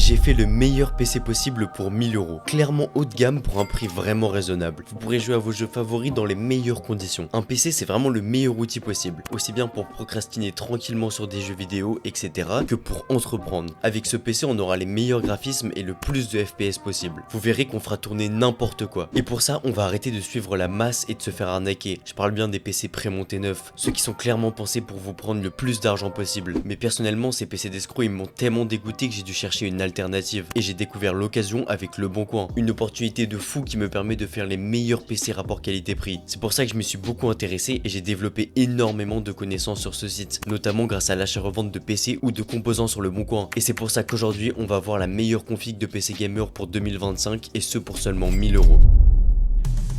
j'ai fait le meilleur PC possible pour 1000 euros. Clairement haut de gamme pour un prix vraiment raisonnable. Vous pourrez jouer à vos jeux favoris dans les meilleures conditions. Un PC c'est vraiment le meilleur outil possible. Aussi bien pour procrastiner tranquillement sur des jeux vidéo, etc. que pour entreprendre. Avec ce PC on aura les meilleurs graphismes et le plus de FPS possible. Vous verrez qu'on fera tourner n'importe quoi. Et pour ça on va arrêter de suivre la masse et de se faire arnaquer. Je parle bien des PC prémontés neufs. Ceux qui sont clairement pensés pour vous prendre le plus d'argent possible. Mais personnellement ces PC d'escrocs ils m'ont tellement dégoûté que j'ai dû chercher une alternative. Et j'ai découvert l'occasion avec Le Bon Coin. Une opportunité de fou qui me permet de faire les meilleurs PC rapport qualité-prix. C'est pour ça que je me suis beaucoup intéressé et j'ai développé énormément de connaissances sur ce site. Notamment grâce à l'achat-revente de PC ou de composants sur Le Bon Coin. Et c'est pour ça qu'aujourd'hui on va voir la meilleure config de PC gamer pour 2025 et ce pour seulement 1000 euros.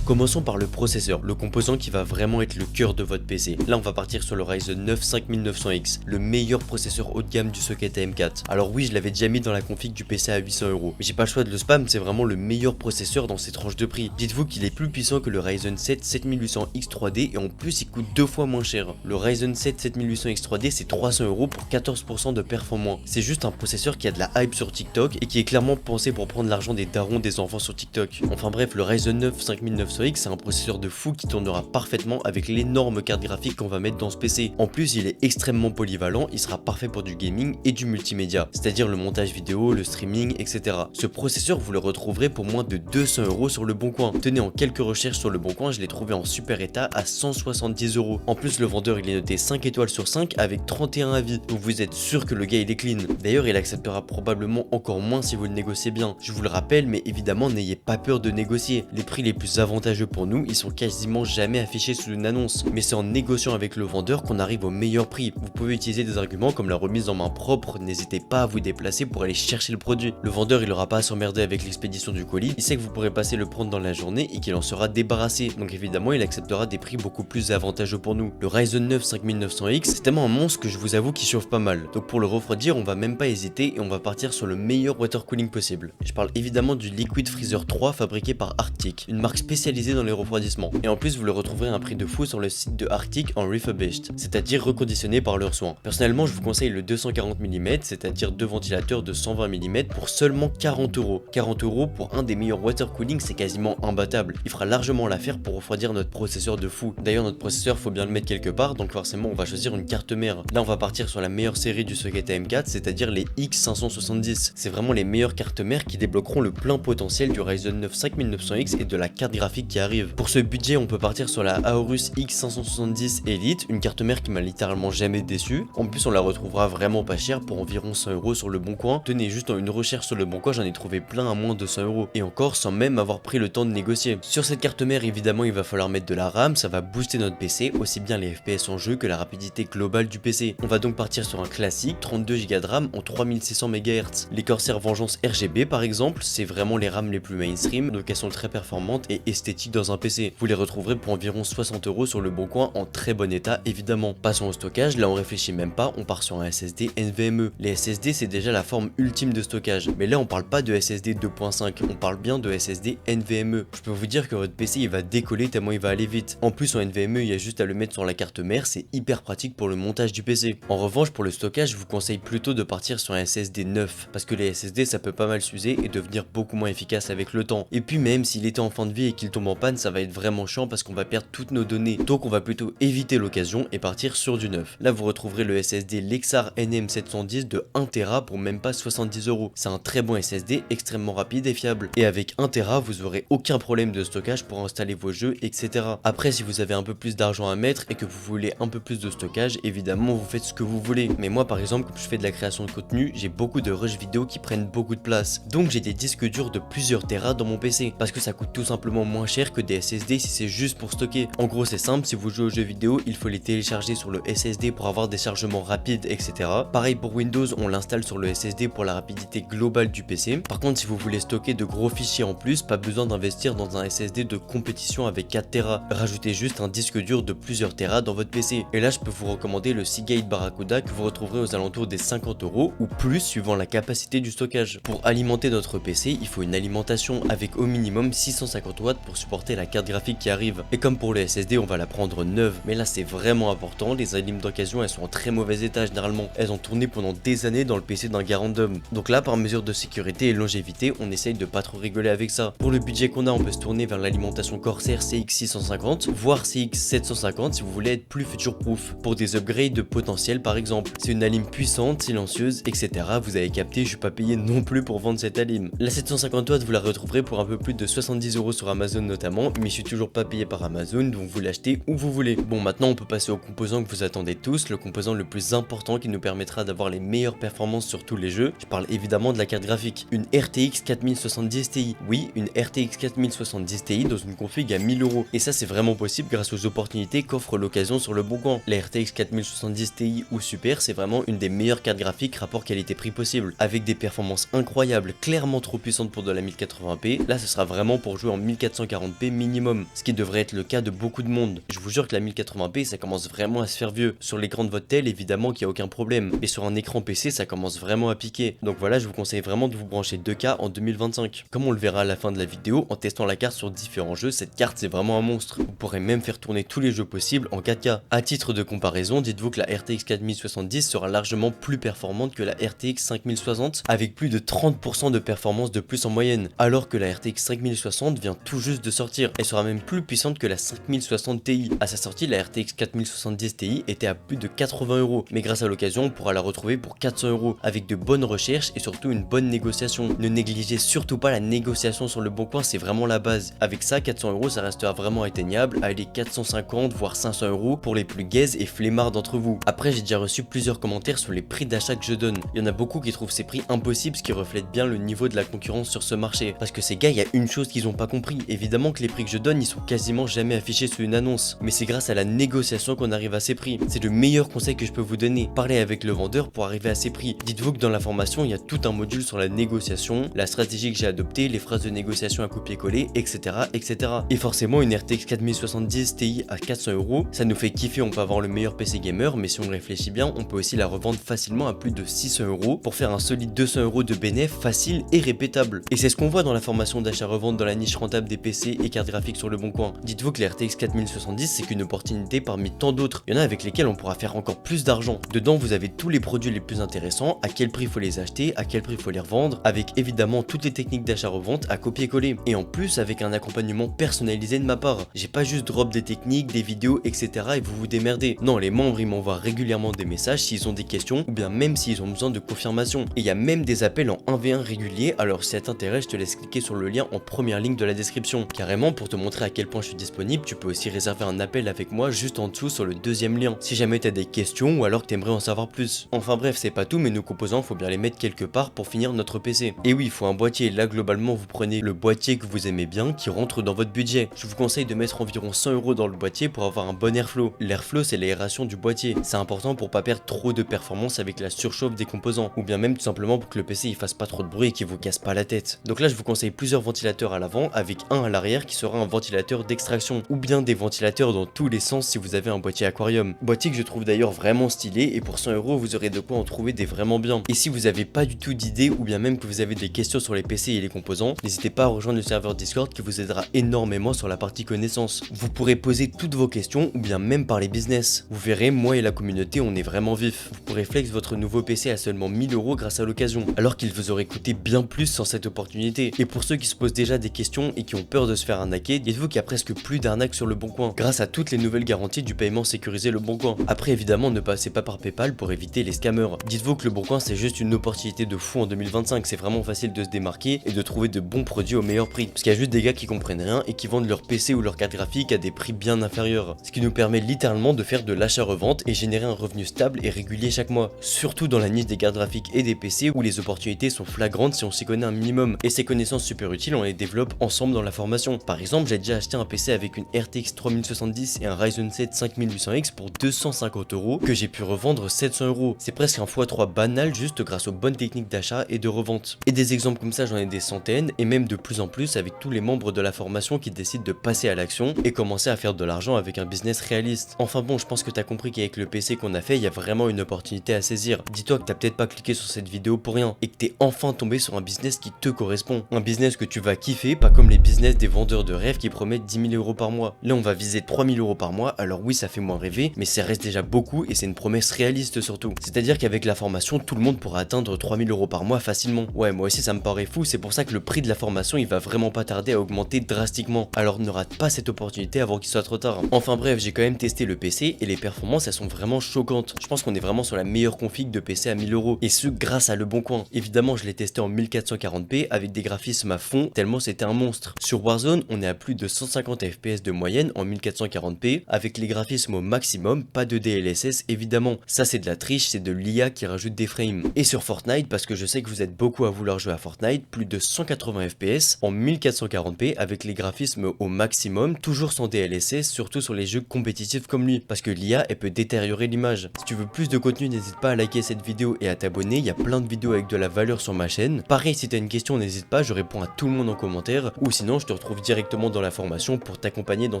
Commençons par le processeur, le composant qui va vraiment être le cœur de votre PC. Là on va partir sur le Ryzen 9 5900X, le meilleur processeur haut de gamme du socket AM4. Alors oui je l'avais déjà mis dans la config du PC à 800 euros, mais j'ai pas le choix de le spam, c'est vraiment le meilleur processeur dans ces tranches de prix. Dites-vous qu'il est plus puissant que le Ryzen 7 7800X 3D et en plus il coûte 2 fois moins cher. Le Ryzen 7 7800X 3D c'est 300 euros pour 14% de perf en moins. C'est juste un processeur qui a de la hype sur TikTok et qui est clairement pensé pour prendre l'argent des darons des enfants sur TikTok. Enfin bref, le Ryzen 9 5900X c'est un processeur de fou qui tournera parfaitement avec l'énorme carte graphique qu'on va mettre dans ce PC. En plus il est extrêmement polyvalent, il sera parfait pour du gaming et du multimédia, c'est-à-dire le montage vidéo, le streaming, etc. Ce processeur vous le retrouverez pour moins de 200 euros sur Le Bon Coin. Tenez, en quelques recherches sur Le Bon Coin, je l'ai trouvé en super état à 170 euros. En plus le vendeur il est noté 5 étoiles sur 5 avec 31 avis, donc vous êtes sûr que le gars il est clean. D'ailleurs il acceptera probablement encore moins si vous le négociez bien. Je vous le rappelle, mais évidemment n'ayez pas peur de négocier. Les prix les plus avantageux pour nous, ils sont quasiment jamais affichés sous une annonce, mais c'est en négociant avec le vendeur qu'on arrive au meilleur prix. Vous pouvez utiliser des arguments comme la remise en main propre, n'hésitez pas à vous déplacer pour aller chercher le produit. Le vendeur il aura pas à s'emmerder avec l'expédition du colis, il sait que vous pourrez passer le prendre dans la journée et qu'il en sera débarrassé, donc évidemment il acceptera des prix beaucoup plus avantageux pour nous. Le Ryzen 9 5900X c'est tellement un monstre que je vous avoue qu'il chauffe pas mal, donc pour le refroidir on va même pas hésiter et on va partir sur le meilleur water cooling possible. Je parle évidemment du Liquid Freezer 3 fabriqué par Arctic, une marque spécialisée dans les refroidissements. Et en plus vous le retrouverez à un prix de fou sur le site de Arctic en refurbished, c'est-à-dire reconditionné par leurs soins. Personnellement je vous conseille le 240 mm, c'est-à-dire deux ventilateurs de 120 mm pour seulement 40 euros. 40 euros pour un des meilleurs water cooling, c'est quasiment imbattable. Il fera largement l'affaire pour refroidir notre processeur de fou. D'ailleurs notre processeur faut bien le mettre quelque part, donc forcément on va choisir une carte mère. Là on va partir sur la meilleure série du socket AM4, c'est-à-dire les X570. C'est vraiment les meilleures cartes mères qui débloqueront le plein potentiel du Ryzen 9 5900X et de la carte graphique qui arrive. Pour ce budget on peut partir sur la Aorus X570 Elite, une carte mère qui m'a littéralement jamais déçu. En plus on la retrouvera vraiment pas cher pour environ 100 euros sur Le Bon Coin. Tenez, juste en une recherche sur Le Bon Coin j'en ai trouvé plein à moins de 100 euros et encore sans même avoir pris le temps de négocier. Sur cette carte mère évidemment il va falloir mettre de la RAM, ça va booster notre PC, aussi bien les FPS en jeu que la rapidité globale du PC. On va donc partir sur un classique 32 Go de RAM en 3600 MHz. Les Corsair Vengeance RGB par exemple, c'est vraiment les RAM les plus mainstream, donc elles sont très performantes et esthétiques dans un PC. Vous les retrouverez pour environ 60 euros sur Le Bon Coin en très bon état évidemment. Passons au stockage, là on réfléchit même pas, on part sur un SSD NVMe. Les SSD c'est déjà la forme ultime de stockage, mais là on parle pas de SSD 2.5, on parle bien de SSD NVMe. Je peux vous dire que votre PC il va décoller tellement il va aller vite. En plus en NVMe il y a juste à le mettre sur la carte mère, c'est hyper pratique pour le montage du PC. En revanche pour le stockage je vous conseille plutôt de partir sur un SSD neuf, parce que les SSD ça peut pas mal s'user et devenir beaucoup moins efficace avec le temps. Et puis même s'il était en fin de vie et qu'il tombe en panne ça va être vraiment chiant parce qu'on va perdre toutes nos données, donc on va plutôt éviter l'occasion et partir sur du neuf. Là vous retrouverez le SSD Lexar NM710 de 1TB pour même pas 70 euros. C'est un très bon SSD extrêmement rapide et fiable, et avec 1TB vous aurez aucun problème de stockage pour installer vos jeux, etc. Après si vous avez un peu plus d'argent à mettre et que vous voulez un peu plus de stockage, évidemment vous faites ce que vous voulez. Mais moi par exemple comme je fais de la création de contenu, j'ai beaucoup de rushs vidéo qui prennent beaucoup de place, donc j'ai des disques durs de plusieurs Tera dans mon PC, parce que ça coûte tout simplement moins cher que des SSD si c'est juste pour stocker. En gros c'est simple, si vous jouez aux jeux vidéo il faut les télécharger sur le SSD pour avoir des chargements rapides, etc. Pareil pour Windows, on l'installe sur le SSD pour la rapidité globale du PC. Par contre si vous voulez stocker de gros fichiers en plus, pas besoin d'investir dans un SSD de compétition avec 4 Tera. Rajoutez juste un disque dur de plusieurs Tera dans votre PC. Et là je peux vous recommander le Seagate Barracuda que vous retrouverez aux alentours des 50 euros ou plus suivant la capacité du stockage. Pour alimenter notre PC il faut une alimentation avec au minimum 650 watts pour supporter la carte graphique qui arrive. Et comme pour le SSD, on va la prendre neuve, mais là c'est vraiment important, les alimes d'occasion elles sont en très mauvais état généralement. Elles ont tourné pendant des années dans le PC d'un gars random. Donc là, par mesure de sécurité et longévité, on essaye de pas trop rigoler avec ça. Pour le budget qu'on a, on peut se tourner vers l'alimentation Corsair CX650, voire CX750 si vous voulez être plus future-proof, pour des upgrades potentiels par exemple. C'est une alim puissante, silencieuse, etc. Vous avez capté, je suis pas payé non plus pour vendre cette alim. La 750 watts, vous la retrouverez pour un peu plus de 70 € sur Amazon notamment, mais je suis toujours pas payé par Amazon, donc vous l'achetez où vous voulez. Bon, maintenant on peut passer au composant que vous attendez tous, le composant le plus important qui nous permettra d'avoir les meilleures performances sur tous les jeux. Je parle évidemment de la carte graphique. Une RTX 4070 Ti. Oui, une RTX 4070 Ti dans une config à 1000 €. Et ça c'est vraiment possible grâce aux opportunités qu'offre l'occasion sur le bon coin. La RTX 4070 Ti ou Super, c'est vraiment une des meilleures cartes graphiques rapport qualité-prix possible, avec des performances incroyables, clairement trop puissantes pour de la 1080p. Là ce sera vraiment pour jouer en 1440p minimum, ce qui devrait être le cas de beaucoup de monde. Je vous jure que la 1080p ça commence vraiment à se faire vieux. Sur l'écran de votre tel évidemment qu'il n'y a aucun problème, mais sur un écran PC ça commence vraiment à piquer. Donc voilà, je vous conseille vraiment de vous brancher 2K en 2025. Comme on le verra à la fin de la vidéo, en testant la carte sur différents jeux, cette carte c'est vraiment un monstre. Vous pourrez même faire tourner tous les jeux possibles en 4K. À titre de comparaison, dites-vous que la RTX 4070 sera largement plus performante que la RTX 5060 avec plus de 30% de performance de plus en moyenne, alors que la RTX 5060 vient tout juste de sortir. Elle sera même plus puissante que la 5060 Ti. À sa sortie, la RTX 4070 Ti était à plus de 80 €, mais grâce à l'occasion, on pourra la retrouver pour 400 € avec de bonnes recherches et surtout une bonne négociation. Ne négligez surtout pas la négociation sur le bon coin, c'est vraiment la base. Avec ça, 400 € ça restera vraiment atteignable, allez 450 voire 500 € pour les plus gaze et flemmards d'entre vous. Après, j'ai déjà reçu plusieurs commentaires sur les prix d'achat que je donne. Il y en a beaucoup qui trouvent ces prix impossibles, ce qui reflète bien le niveau de la concurrence sur ce marché. Parce que ces gars, il y a une chose qu'ils ont pas compris. Évidemment que les prix que je donne, ils sont quasiment jamais affichés sous une annonce. Mais c'est grâce à la négociation qu'on arrive à ces prix. C'est le meilleur conseil que je peux vous donner. Parlez avec le vendeur pour arriver à ces prix. Dites-vous que dans la formation, il y a tout un module sur la négociation, la stratégie que j'ai adoptée, les phrases de négociation à copier-coller, etc., etc. Et forcément, une RTX 4070 Ti à 400 €, ça nous fait kiffer, on peut avoir le meilleur PC gamer, mais si on réfléchit bien, on peut aussi la revendre facilement à plus de 600 € pour faire un solide 200 € de bénéf facile et répétable. Et c'est ce qu'on voit dans la formation d'achat-revente dans la niche rentable des PC et cartes graphiques sur le bon coin. Dites-vous que la RTX 4070 c'est qu'une opportunité parmi tant d'autres. Il y en a avec lesquels on pourra faire encore plus d'argent. Dedans vous avez tous les produits les plus intéressants, à quel prix il faut les acheter, à quel prix il faut les revendre, avec évidemment toutes les techniques d'achat-revente à copier-coller. Et en plus avec un accompagnement personnalisé de ma part. J'ai pas juste drop des techniques, des vidéos, etc. et vous vous démerdez. Non, les membres ils m'envoient régulièrement des messages s'ils ont des questions ou bien même s'ils ont besoin de confirmation. Et il y a même des appels en 1v1 réguliers, alors si ça t'intéresse, je te laisse cliquer sur le lien en première ligne de la description. Carrément, pour te montrer à quel point je suis disponible, tu peux aussi réserver un appel avec moi juste en dessous sur le deuxième lien, si jamais tu as des questions ou alors que tu aimerais en savoir plus. Enfin bref, c'est pas tout, mais nos composants, faut bien les mettre quelque part pour finir notre PC. Et oui, il faut un boîtier. Là, globalement, vous prenez le boîtier que vous aimez bien, qui rentre dans votre budget. Je vous conseille de mettre environ 100 € dans le boîtier pour avoir un bon airflow. L'airflow, c'est l'aération du boîtier. C'est important pour pas perdre trop de performance avec la surchauffe des composants, ou bien même tout simplement pour que le PC il fasse pas trop de bruit et qu'il vous casse pas la tête. Donc là je vous conseille plusieurs ventilateurs à l'avant avec un à l'arrière qui sera un ventilateur d'extraction, ou bien des ventilateurs dans tous les sens si vous avez un boîtier aquarium. Boîtier que je trouve d'ailleurs vraiment stylé, et pour 100 € vous aurez de quoi en trouver des vraiment bien. Et si vous avez pas du tout d'idée ou bien même que vous avez des questions sur les PC et les composants, n'hésitez pas à rejoindre le serveur Discord qui vous aidera énormément sur la partie connaissances. Vous pourrez poser toutes vos questions ou bien même parler business. Vous verrez, moi et la communauté on est vraiment vif. Vous pourrez flex votre nouveau PC à seulement 1000 € grâce à l'occasion, alors qu'il vous aurait coûté bien plus sans cette opportunité. Et pour ceux qui se posent déjà des questions et qui ont peur de se faire arnaquer, dites-vous qu'il y a presque plus d'arnaques sur le bon coin, grâce à toutes les nouvelles garanties du paiement sécurisé le bon coin. Après évidemment ne passez pas par PayPal pour éviter les scammers. Dites-vous que le bon coin c'est juste une opportunité de fou en 2025, c'est vraiment facile de se démarquer et de trouver de bons produits au meilleur prix, parce qu'il y a juste des gars qui comprennent rien et qui vendent leur PC ou leur carte graphique à des prix bien inférieurs, ce qui nous permet littéralement de faire de l'achat-revente et générer un revenu stable et régulier chaque mois, surtout dans la niche des cartes graphiques et des PC où les opportunités sont flagrantes si on s'y connaît un minimum, et ces connaissances super utiles on les développe ensemble dans la formation. Par exemple, j'ai déjà acheté un PC avec une RTX 3070 et un Ryzen 7 5800X pour 250 € que j'ai pu revendre 700 €. C'est presque un x3 banal juste grâce aux bonnes techniques d'achat et de revente. Et des exemples comme ça j'en ai des centaines, et même de plus en plus avec tous les membres de la formation qui décident de passer à l'action et commencer à faire de l'argent avec un business réaliste. Enfin bon, je pense que t'as compris qu'avec le PC qu'on a fait, il y a vraiment une opportunité à saisir. Dis-toi que t'as peut-être pas cliqué sur cette vidéo pour rien et que t'es enfin tombé sur un business qui te correspond. Un business que tu vas kiffer, pas comme les business des vendeurs de rêves qui promettent 10 000 euros par mois. Là on va viser 3 000 euros par mois, alors oui ça fait moins rêver, mais ça reste déjà beaucoup et c'est une promesse réaliste surtout. C'est-à-dire qu'avec la formation, tout le monde pourra atteindre 3 000 euros par mois facilement. Ouais, moi aussi ça me paraît fou, c'est pour ça que le prix de la formation il va vraiment pas tarder à augmenter drastiquement. Alors ne rate pas cette opportunité avant qu'il soit trop tard. Enfin bref, j'ai quand même testé le PC et les performances elles sont vraiment choquantes. Je pense qu'on est vraiment sur la meilleure config de PC à 1000 euros et ce grâce à Leboncoin. Évidemment, je l'ai testé en 1440p avec des graphismes à fond tellement c'était un monstre. Sur Warzone, on est à plus de 150 FPS de moyenne en 1440p avec les graphismes au maximum, pas de DLSS évidemment. Ça c'est de la triche, c'est de l'IA qui rajoute des frames. Et sur Fortnite, parce que je sais que vous êtes beaucoup à vouloir jouer à Fortnite, plus de 180 FPS en 1440p avec les graphismes au maximum, toujours sans DLSS, surtout sur les jeux compétitifs comme lui, parce que l'IA elle peut détériorer l'image. Si tu veux plus de contenu, n'hésite pas à liker cette vidéo et à t'abonner, il y a plein de vidéos avec de la valeur sur ma chaîne. Pareil, si t'as une question, n'hésite pas, je réponds à tout le monde en commentaire, ou sinon je te retrouve directement dans la formation pour t'accompagner dans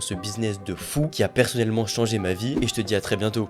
ce business de fou qui a personnellement changé ma vie, et je te dis à très bientôt.